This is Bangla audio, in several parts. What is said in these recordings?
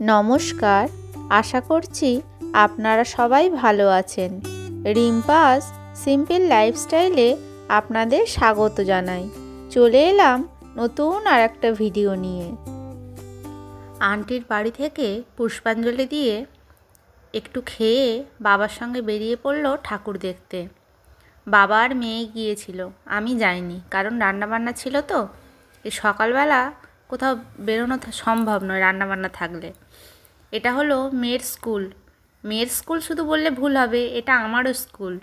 নমস্কার, আশা করছি আপনারা সবাই ভালো আছেন। রিম্পাস সিম্পল লাইফস্টাইলে আপনাদের স্বাগত জানাই। চলে এলাম নতুন আর একটা ভিডিও নিয়ে। আন্টির বাড়ি থেকে পুষ্পাঞ্জলি দিয়ে একটু খেয়ে বাবার সঙ্গে বেরিয়ে পড়লো ঠাকুর দেখতে। বাবা আর মেয়ে গিয়েছিল, আমি যাইনি, কারণ রান্নাবান্না ছিল তো। এই সকালবেলা কোথাও বেরোনো সম্ভব নয় রান্নাবান্না থাকলে। এটা হলো মেয়ের স্কুল। মেয়ের স্কুল শুধু বললে ভুল হবে, এটা আমারও স্কুল।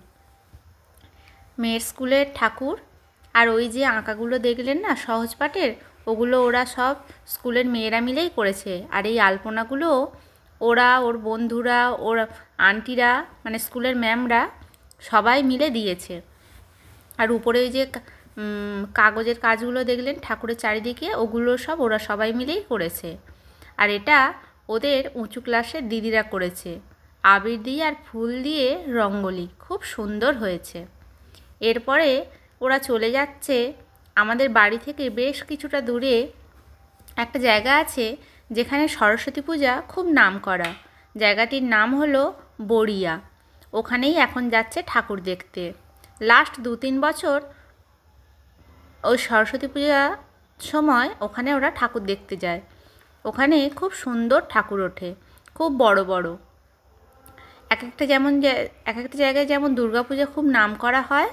মেয়ের স্কুলের ঠাকুর আর ওই যে আঁকাগুলো দেখলেন না সহজ পাঠের, ওগুলো ওরা সব স্কুলের মেয়েরা মিলেই করেছে। আর এই আলপনাগুলো ওরা, ওর বন্ধুরা, ওর আন্টিরা, মানে স্কুলের ম্যামরা সবাই মিলে দিয়েছে। আর উপরে ওই যে কাগজের কাজগুলো দেখলেন ঠাকুরের চারিদিকে, ওগুলো সব ওরা সবাই মিলেই করেছে। আর এটা ওদের উঁচু ক্লাসের দিদিরা করেছে, আবির দিয়ে আর ফুল দিয়ে রঙ্গোলি, খুব সুন্দর হয়েছে। এরপরে ওরা চলে যাচ্ছে আমাদের বাড়ি থেকে বেশ কিছুটা দূরে একটা জায়গা আছে যেখানে সরস্বতী পূজা খুব নামকরা। জায়গাটির নাম হলো বড়িয়া। ওখানেই এখন যাচ্ছে ঠাকুর দেখতে। লাস্ট 2-3 বছর ওই সরস্বতী পূজার সময় ওখানে ওরা ঠাকুর দেখতে যায়। ওখানে খুব সুন্দর ঠাকুর ওঠে, খুব বড় বড়। এক একটা জায়গায় যেমন দুর্গাপূজা খুব নামকরা হয়,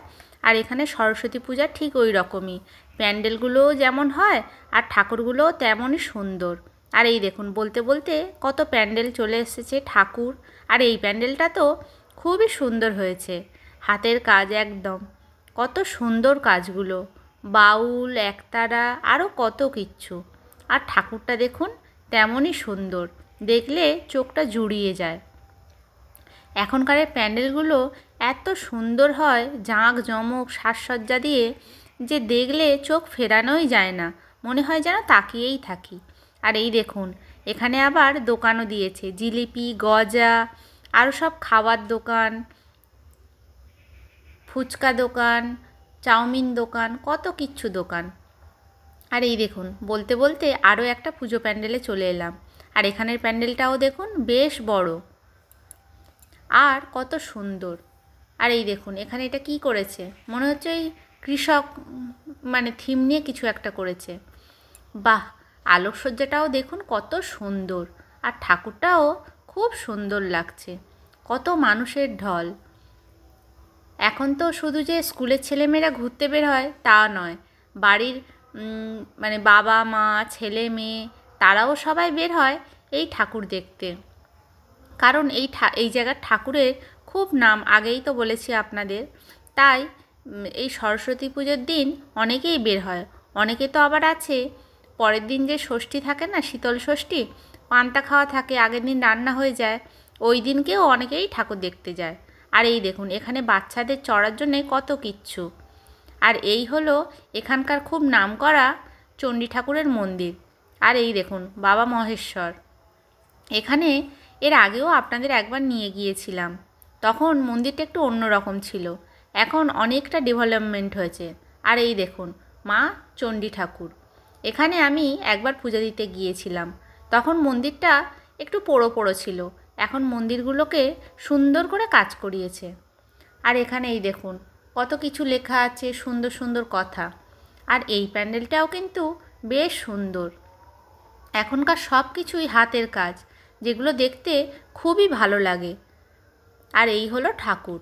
আর এখানে সরস্বতী পূজা ঠিক ওই রকমই। প্যান্ডেলগুলোও যেমন হয় আর ঠাকুরগুলোও তেমনই সুন্দর। আর এই দেখুন, বলতে বলতে কত প্যান্ডেল চলে এসেছে ঠাকুর। আর এই প্যান্ডেলটা তো খুবই সুন্দর হয়েছে, হাতের কাজ একদম। কত সুন্দর কাজগুলো, বাউল, একতারা, আরও কত কিচ্ছু। আর ঠাকুরটা দেখুন তেমনই সুন্দর, দেখলে চোখটা জুড়িয়ে যায়। এখনকার প্যান্ডেলগুলো এত সুন্দর হয়, জাঁকজমক সাজসজ্জা দিয়ে, যে দেখলে চোখ ফেরানোই যায় না, মনে হয় যেন তাকিয়েই থাকি। আর এই দেখুন, এখানে আবার দোকানও দিয়েছে, জিলিপি, গজা, আরও সব খাবার দোকান, ফুচকা দোকান, চাউমিন দোকান, কত কিচ্ছু দোকান। আর এই দেখুন, বলতে বলতে আরও একটা পুজো প্যান্ডেলে চলে এলাম। আর এখানের প্যান্ডেলটাও দেখুন বেশ বড় আর কত সুন্দর। আর এই দেখুন, এখানে এটা কি করেছে, মনে হচ্ছে ওই কৃষক মানে থিম নিয়ে কিছু একটা করেছে। বাহ, আলোকসজ্জাটাও দেখুন কত সুন্দর, আর ঠাকুরটাও খুব সুন্দর লাগছে। কত মানুষের ঢল। এখন তো শুধু যে স্কুলের ছেলেমেয়েরা ঘুরতে বের হয় তা নয়, বাড়ির মানে বাবা মা ছেলে মেয়ে তারাও সবাই বের হয় এই ঠাকুর দেখতে। কারণ এই জায়গার ঠাকুরের খুব নাম, আগেই তো বলেছি আপনাদের। তাই এই সরস্বতী পুজোর দিন অনেকেই বের হয়। অনেকে তো আবার আছে পরের দিন যে ষষ্ঠী থাকে না, শীতল ষষ্ঠী, পান্তা খাওয়া থাকে, আগের দিন রান্না হয়ে যায়, ওই দিনকেও অনেকেই ঠাকুর দেখতে যায়। আর এই দেখুন, এখানে বাচ্চাদের চড়ার জন্যে কত কিচ্ছু। আর এই হলো এখানকার খুব নামকরা চণ্ডী ঠাকুরের মন্দির। আর এই দেখুন বাবা মহেশ্বর। এখানে এর আগেও আপনাদের একবার নিয়ে গিয়েছিলাম, তখন মন্দিরটা একটু অন্যরকম ছিল, এখন অনেকটা ডেভেলপমেন্ট হয়েছে। আর এই দেখুন মা চণ্ডী ঠাকুর। এখানে আমি একবার পূজা দিতে গিয়েছিলাম, তখন মন্দিরটা একটু পোড়ো পোড়ো ছিল, এখন মন্দিরগুলোকে সুন্দর করে কাজ করিয়েছে। আর এখানে এই দেখুন কত কিছু লেখা আছে, সুন্দর সুন্দর কথা। আর এই প্যান্ডেলটাও কিন্তু বেশ সুন্দর। এখনকার সব কিছুই হাতের কাজ, যেগুলো দেখতে খুবই ভালো লাগে। আর এই হলো ঠাকুর,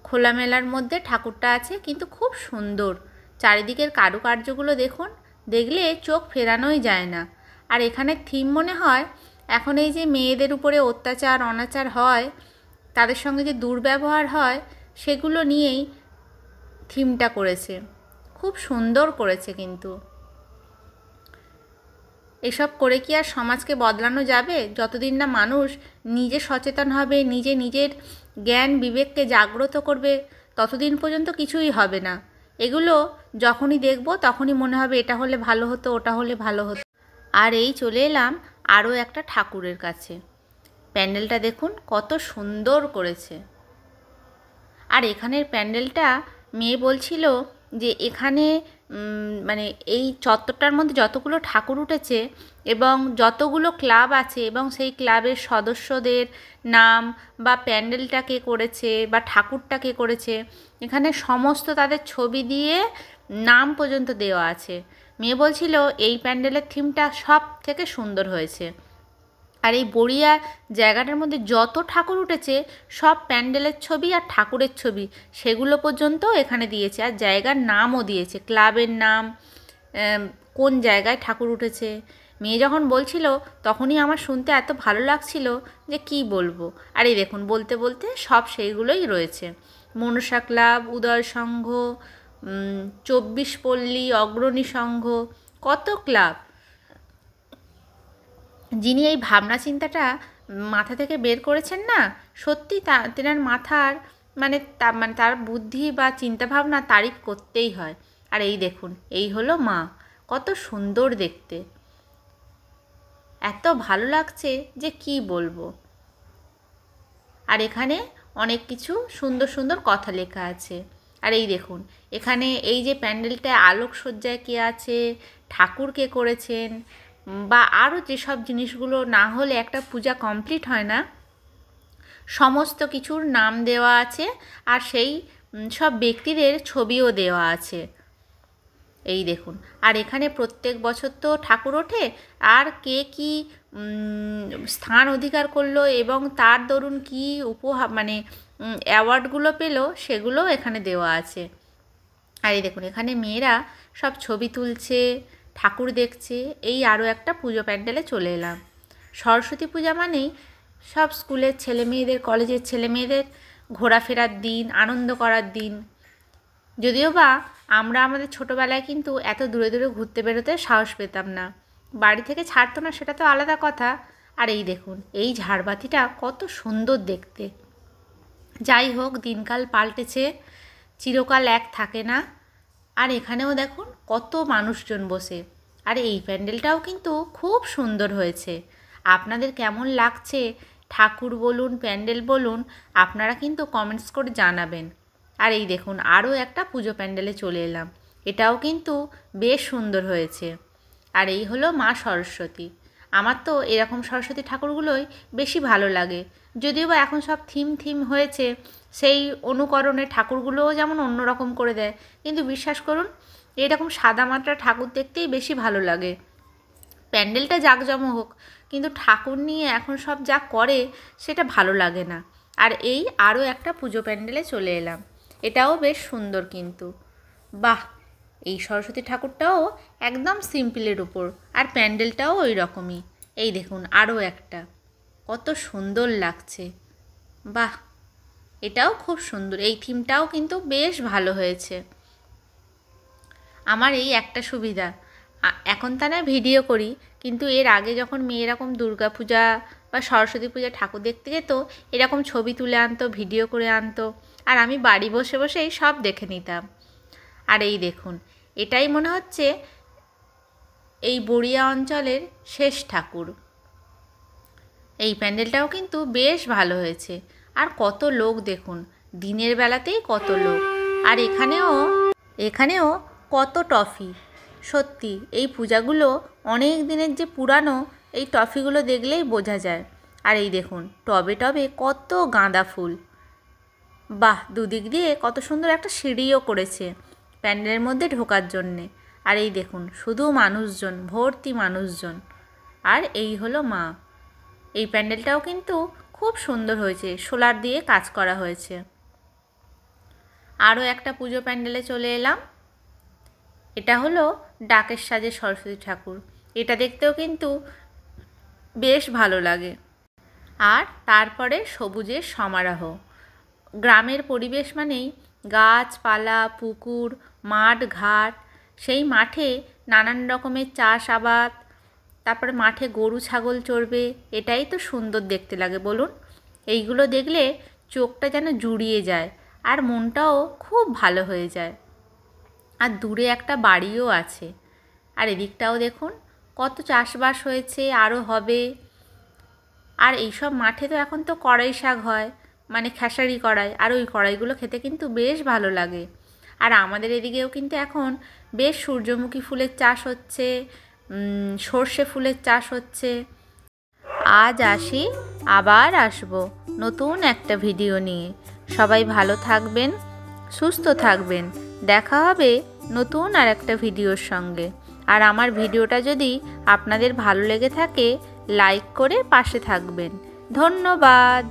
খোলামেলার মধ্যে ঠাকুরটা আছে, কিন্তু খুব সুন্দর। চারিদিকের কারুকার্যগুলো দেখুন, দেখলে চোখ ফেরানোই যায় না। আর এখানে থিম মনে হয় এখন এই যে মেয়েদের উপরে অত্যাচার অনাচার হয়, তাদের সঙ্গে যে দুর্ব্যবহার হয়, সেগুলো নিয়েই থিমটা করেছে। খুব সুন্দর করেছে। কিন্তু এসব করে কি আর সমাজকে বদলানো যাবে? যতদিন না মানুষ নিজে সচেতন হবে, নিজের জ্ঞান বিবেককে জাগ্রত করবে, ততদিন পর্যন্ত কিছুই হবে না। এগুলো যখনই দেখব তখনই মনে হবে এটা হলে ভালো হতো, ওটা হলে ভালো হতো। আর এই চলে এলাম আরও একটা ঠাকুরের কাছে। প্যান্ডেলটা দেখুন কত সুন্দর করেছে। আর এখানের প্যান্ডেলটা মেয়ে বলছিল যে এখানে মানে এই চত্বরটার মধ্যে যতগুলো ঠাকুর উঠেছে এবং যতগুলো ক্লাব আছে এবং সেই ক্লাবের সদস্যদের নাম বা প্যান্ডেলটা কে করেছে বা ঠাকুরটা কে করেছে, এখানে সমস্ত তাদের ছবি দিয়ে নাম পর্যন্ত দেওয়া আছে। মেয়ে বলছিল এই প্যান্ডেলের থিমটা সব থেকে সুন্দর হয়েছে। আর এই বড়িয়া জায়গাটার মধ্যে যত ঠাকুর উঠেছে সব প্যান্ডেলের ছবি আর ঠাকুরের ছবি সেগুলো পর্যন্ত এখানে দিয়েছে, আর জায়গার নামও দিয়েছে, ক্লাবের নাম, কোন জায়গায় ঠাকুর উঠেছে। মেয়ে যখন বলছিল তখনই আমার শুনতে এত ভালো লাগছিল যে কি বলবো। আর এই দেখুন বলতে বলতে সব সেইগুলোই রয়েছে, মনসা ক্লাব, উদয় সংঘ, 24 পল্লী, অগ্রণী সংঘ, কত ক্লাব। যিনি এই ভাবনা চিন্তাটা মাথা থেকে বের করেছেন না, সত্যি তেনার মাথার মানে তার বুদ্ধি বা চিন্তাভাবনা তারিফ করতেই হয়। আর এই দেখুন এই হলো মা, কত সুন্দর দেখতে, এত ভালো লাগছে যে কি বলবো। আর এখানে অনেক কিছু সুন্দর সুন্দর কথা লেখা আছে। আর এই দেখুন এখানে এই যে প্যান্ডেলটায় আলোকসজ্জায় কে আছে, ঠাকুর কে করেছেন, বা আরও যেসব জিনিসগুলো না হলে একটা পূজা কমপ্লিট হয় না, সমস্ত কিছুর নাম দেওয়া আছে আর সেই সব ব্যক্তিদের ছবিও দেওয়া আছে। এই দেখুন, আর এখানে প্রত্যেক বছর তো ঠাকুর ওঠে, আর কে কি স্থান অধিকার করলো এবং তার দরুন কি উপহার মানে অ্যাওয়ার্ডগুলো পেলো সেগুলো এখানে দেওয়া আছে। আর এই দেখুন এখানে মেয়েরা সব ছবি তুলছে, ঠাকুর দেখছে। এই আরও একটা পুজো প্যান্ডেলে চলে এলাম। সরস্বতী পূজা মানেই সব স্কুলের ছেলে মেয়েদের, কলেজের ছেলে মেয়েদের ঘোরাফেরার দিন, আনন্দ করার দিন। যদিও বা আমরা আমাদের ছোটোবেলায় কিন্তু এত দূরে দূরে ঘুরতে বেরোতে সাহস পেতাম না, বাড়ি থেকে ছাড়তো না, সেটা তো আলাদা কথা। আর এই দেখুন এই ঝাড়বাতিটা কত সুন্দর দেখতে। যাই হোক, দিনকাল পাল্টেছে, চিরকাল এক থাকে না। আর এখানেও দেখুন কত মানুষজন বসে। আর এই প্যান্ডেলটাও কিন্তু খুব সুন্দর হয়েছে। আপনাদের কেমন লাগছে ঠাকুর বলুন, প্যান্ডেল বলুন, আপনারা কিন্তু কমেন্টস করে জানাবেন। আর এই দেখুন আরও একটা পুজো প্যান্ডেলে চলে এলাম, এটাও কিন্তু বেশ সুন্দর হয়েছে। আর এই হলো মা সরস্বতী। আমার তো এরকম সরস্বতী ঠাকুরগুলোই বেশি ভালো লাগে, যদিও বা এখন সব থিম হয়েছে, সেই অনুকরণে ঠাকুরগুলোও যেমন অন্যরকম করে দেয়, কিন্তু বিশ্বাস করুন এরকম সাদামাটা ঠাকুর দেখতেই বেশি ভালো লাগে। প্যান্ডেলটা জাঁকজমক হোক, কিন্তু ঠাকুর নিয়ে এখন সব যা করে সেটা ভালো লাগে না। আর এই আরও একটা পুজো প্যান্ডেলে চলে এলাম, এটাও বেশ সুন্দর কিন্তু। বাহ, এই সরস্বতী ঠাকুরটাও একদম সিম্পলের উপর, আর প্যান্ডেলটাও ওই রকমই। এই দেখুন আরও একটা, কত সুন্দর লাগছে। বাহ, এটাও খুব সুন্দর, এই থিমটাও কিন্তু বেশ ভালো হয়েছে। আমার এই একটা সুবিধা, এখন তা না ভিডিও করি, কিন্তু এর আগে যখন মেয়ে এরকম দুর্গা পূজা বা সরস্বতী পূজা ঠাকুর দেখতে যেত, এরকম ছবি তুলে আনতো, ভিডিও করে আনতো, আর আমি বাড়ি বসে বসেই সব দেখে নিতাম। আর এই দেখুন এটাই মনে হচ্ছে এই বড়িয়া অঞ্চলের শেষ ঠাকুর। এই প্যান্ডেলটাও কিন্তু বেশ ভালো হয়েছে। আর কত লোক দেখুন, দিনের বেলাতেই কত লোক। আর এখানেও কত টফি। সত্যি এই পূজাগুলো অনেক দিনের যে পুরানো, এই টফিগুলো দেখলেই বোঝা যায়। আর এই দেখুন টবে টবে কত গাঁদা ফুল। বাহ, দুদিক দিয়ে কত সুন্দর একটা সিঁড়িও করেছে প্যান্ডেলের মধ্যে ঢোকার জন্যে। আর এই দেখুন শুধু মানুষজন, ভর্তি মানুষজন। আর এই হলো মা। এই প্যান্ডেলটাও কিন্তু খুব সুন্দর হয়েছে, সোলার দিয়ে কাজ করা হয়েছে। আরও একটা পুজো প্যান্ডেলে চলে এলাম, এটা হলো ডাকের সাজে সরস্বতী ঠাকুর। এটা দেখতেও কিন্তু বেশ ভালো লাগে। আর তারপরে সবুজের সমারোহ। গ্রামের পরিবেশ মানেই গাছপালা, পুকুর, মাঠ ঘাট, সেই মাঠে নানান রকমের চাষ আবাদ, তারপরে মাঠে গরু ছাগল চড়বে, এটাই তো সুন্দর দেখতে লাগে বলুন। এইগুলো দেখলে চোখটা যেন জুড়িয়ে যায় আর মনটাও খুব ভালো হয়ে যায়। আর দূরে একটা বাড়িও আছে। আর এদিকটাও দেখুন কত চাষবাস হয়েছে, আরও হবে। আর এইসব মাঠে তো এখন তো কড়াই শাক হয়, মানে খেসারি কড়াই, আর ওই কড়াইগুলো খেতে কিন্তু বেশ ভালো লাগে। আর আমাদের এদিকেও কিন্তু এখন বেশ সূর্যমুখী ফুলের চাষ হচ্ছে, সর্ষে ফুলের চাষ হচ্ছে। আজ আসি, আবার আসবো নতুন একটা ভিডিও নিয়ে। সবাই ভালো থাকবেন, সুস্থ থাকবেন। দেখা হবে নতুন আর একটা ভিডিওর সঙ্গে। আর আমার ভিডিওটা যদি আপনাদের ভালো লেগে থাকে, লাইক করে পাশে থাকবেন। ধন্যবাদ।